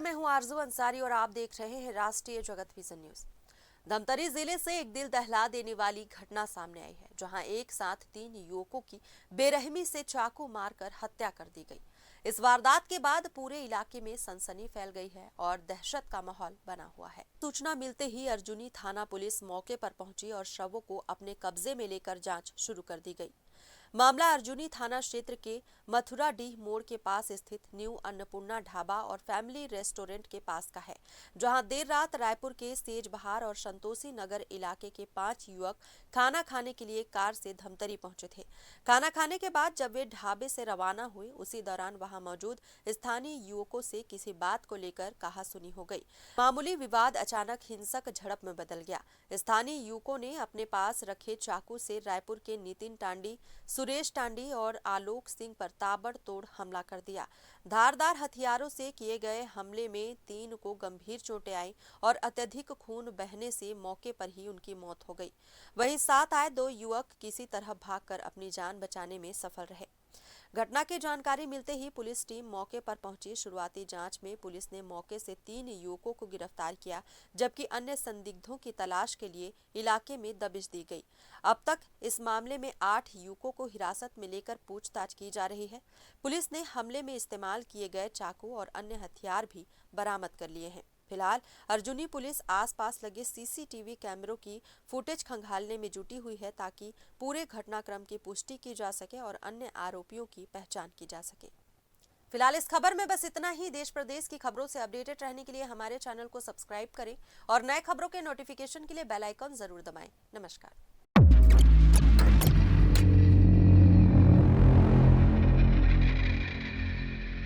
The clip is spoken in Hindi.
मैं हूं आरजू अंसारी और आप देख रहे हैं राष्ट्रीय जगत विजन न्यूज। धमतरी जिले से एक दिल दहला देने वाली घटना सामने आई है, जहां एक साथ 3 युवकों की बेरहमी से चाकू मारकर हत्या कर दी गई। इस वारदात के बाद पूरे इलाके में सनसनी फैल गई है और दहशत का माहौल बना हुआ है। सूचना मिलते ही अर्जुनी थाना पुलिस मौके पर पहुंची और शवों को अपने कब्जे में लेकर जांच शुरू कर दी गई। मामला अर्जुनी थाना क्षेत्र के मथुराडीह मोड़ के पास स्थित न्यू अन्नपूर्णा ढाबा और फैमिली रेस्टोरेंट के पास का है, जहां देर रात रायपुर के सेज बहार और संतोषी नगर इलाके के 5 युवक खाना खाने के लिए कार से धमतरी पहुंचे थे। खाना खाने के बाद जब वे ढाबे से रवाना हुए, उसी दौरान वहां मौजूद स्थानीय युवकों से किसी बात को लेकर कहासुनी हो गई। मामूली विवाद अचानक हिंसक झड़प में बदल गया। स्थानीय युवकों ने अपने पास रखे चाकू से रायपुर के नितिन टांडी, सुरेश टांडी और आलोक सिंह पर ताबड़तोड़ हमला कर दिया। धारदार हथियारों से किए गए हमले में 3 को गंभीर चोटें आई और अत्यधिक खून बहने से मौके पर ही उनकी मौत हो गई। वहीं साथ आए 2 युवक किसी तरह भागकर अपनी जान बचाने में सफल रहे। घटना की जानकारी मिलते ही पुलिस टीम मौके पर पहुंची। शुरुआती जांच में पुलिस ने मौके से 3 युवकों को गिरफ्तार किया, जबकि अन्य संदिग्धों की तलाश के लिए इलाके में दबिश दी गई। अब तक इस मामले में 8 युवकों को हिरासत में लेकर पूछताछ की जा रही है। पुलिस ने हमले में इस्तेमाल किए गए चाकू और अन्य हथियार भी बरामद कर लिए हैं। फिलहाल अर्जुनी पुलिस आसपास लगे सीसीटीवी कैमरों की फुटेज खंगालने में जुटी हुई है, ताकि पूरे घटनाक्रम की पुष्टि की जा सके और अन्य आरोपियों की पहचान की जा सके। फिलहाल इस खबर में बस इतना ही। देश प्रदेश की खबरों से अपडेटेड रहने के लिए हमारे चैनल को सब्सक्राइब करें और नए खबरों के नोटिफिकेशन के लिए बेल आइकन जरूर दबाएं। नमस्कार।